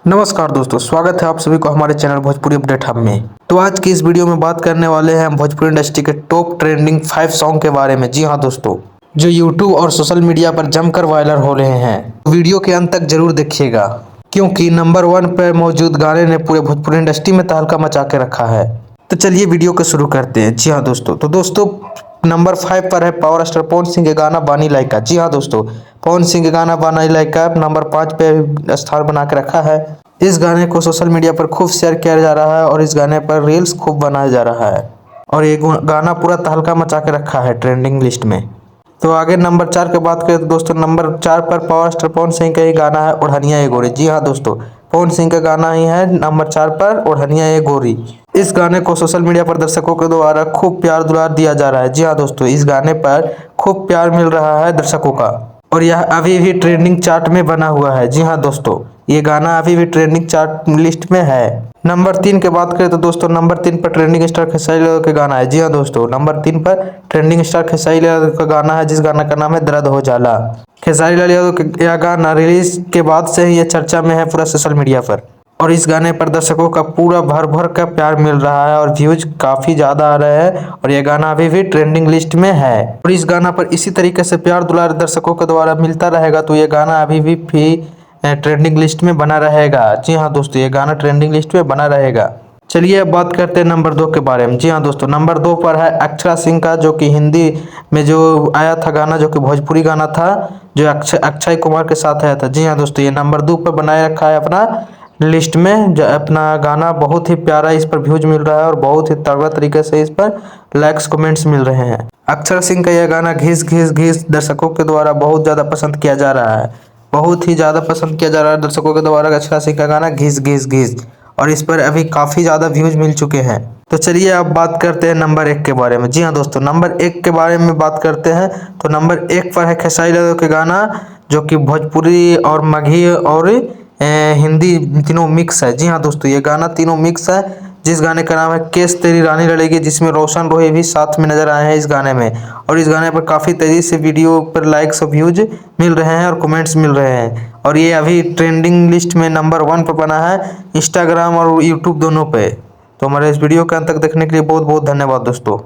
नमस्कार दोस्तों, स्वागत है आप सभी को हमारे चैनल भोजपुरी अपडेट हब में। तो आज की इस वीडियो में बात करने वाले हैं भोजपुरी इंडस्ट्री के टॉप ट्रेंडिंग 5 सॉन्ग के बारे में। जी हाँ दोस्तों, जो यूट्यूब और सोशल मीडिया पर जमकर वायरल हो रहे हैं। वीडियो के अंत तक जरूर देखिएगा, क्योंकि नंबर 1 पर मौजूद गाने ने पूरे भोजपुरी इंडस्ट्री में तहलका मचा के रखा है। तो चलिए वीडियो को शुरू करते हैं। जी हाँ दोस्तों, नंबर 5 पर है पावर स्टार पवन सिंह के गाना बानी लाइका। जी हाँ दोस्तों, पवन सिंह के गाना बानी लाइका नंबर 5 पे स्थान बना के रखा है। इस गाने को सोशल मीडिया पर खूब शेयर किया जा रहा है और इस गाने पर रील्स खूब बनाया जा रहा है और ये गाना पूरा तहलका मचा के रखा है ट्रेंडिंग लिस्ट में। तो आगे नंबर 4 की बात करें तो दोस्तों, नंबर 4 पर पावर स्टार पवन सिंह का ही गाना है ओढ़निया ये गोरी। जी हाँ दोस्तों, पवन सिंह का गाना ही है नंबर 4 पर ओढ़निया ये गोरी। इस गाने को सोशल मीडिया पर दर्शकों के द्वारा खूब प्यार दुलार दिया जा रहा है। जी हाँ दोस्तों, इस गाने पर खूब प्यार मिल रहा है दर्शकों का और यह अभी भी ट्रेंडिंग चार्ट में बना हुआ है। जी हाँ दोस्तों, ये गाना अभी भी ट्रेंडिंग चार्ट लिस्ट में है। नंबर 3 की बात करें तो दोस्तों, नंबर 3 पर ट्रेंडिंग स्टार खेसारी लाल का गाना है। जी हाँ दोस्तों, नंबर 3 पर ट्रेंडिंग स्टार खेसारी लाल का गाना है, जिस गाना का नाम है दर्द हो जाला। खेसारी लाल यादव का यह गाना रिलीज के बाद से ही ये चर्चा में है पूरा सोशल मीडिया पर और इस गाने पर दर्शकों का पूरा भर भर का प्यार मिल रहा है और व्यूज काफी ज्यादा आ रहे हैं और ये गाना अभी भी ट्रेंडिंग लिस्ट में है और इस गाना पर इसी तरीके से प्यार दुलार दर्शकों के द्वारा मिलता रहेगा तो ये गाना अभी भी ट्रेंडिंग लिस्ट में बना रहेगा। जी हाँ दोस्तों, ये गाना ट्रेंडिंग लिस्ट में बना रहेगा। चलिए अब बात करते हैं नंबर 2 के बारे में। जी हाँ दोस्तों, नंबर 2 पर है अक्षरा सिंह का, जो कि हिंदी में जो आया था गाना, जो कि भोजपुरी गाना था, जो अक्षय कुमार के साथ आया था। जी हाँ दोस्तों, ये नंबर 2 पर बनाए रखा है अपना लिस्ट में। जो अपना गाना बहुत ही प्यारा, इस पर व्यूज मिल रहा है और बहुत ही तगड़ा तरीके से इस पर लाइक्स कमेंट्स मिल रहे हैं। अक्षर सिंह का यह गाना घिस घिस घिस दर्शकों के द्वारा बहुत ज़्यादा पसंद किया जा रहा है, बहुत ही ज़्यादा पसंद किया जा रहा है दर्शकों के द्वारा अक्षर सिंह का गाना घिस घिस घिस और इस पर अभी काफ़ी ज़्यादा व्यूज मिल चुके हैं। तो चलिए अब बात करते हैं नंबर 1 के बारे में। जी हाँ दोस्तों, नंबर 1 के बारे में बात करते हैं तो नंबर 1 पर है खेसारी लाल के गाना, जो कि भोजपुरी और मगही और हिंदी तीनों मिक्स है। जी हाँ दोस्तों, ये गाना तीनों मिक्स है, जिस गाने का नाम है केस तेरी रानी लड़ेगी, जिसमें रोशन रोही भी साथ में नजर आए हैं इस गाने में और इस गाने पर काफ़ी तेज़ी से वीडियो पर लाइक्स और व्यूज मिल रहे हैं और कमेंट्स मिल रहे हैं और ये अभी ट्रेंडिंग लिस्ट में नंबर 1 पर बना है, इंस्टाग्राम और यूट्यूब दोनों पे। तो हमारे इस वीडियो के अंत तक देखने के लिए बहुत बहुत धन्यवाद दोस्तों।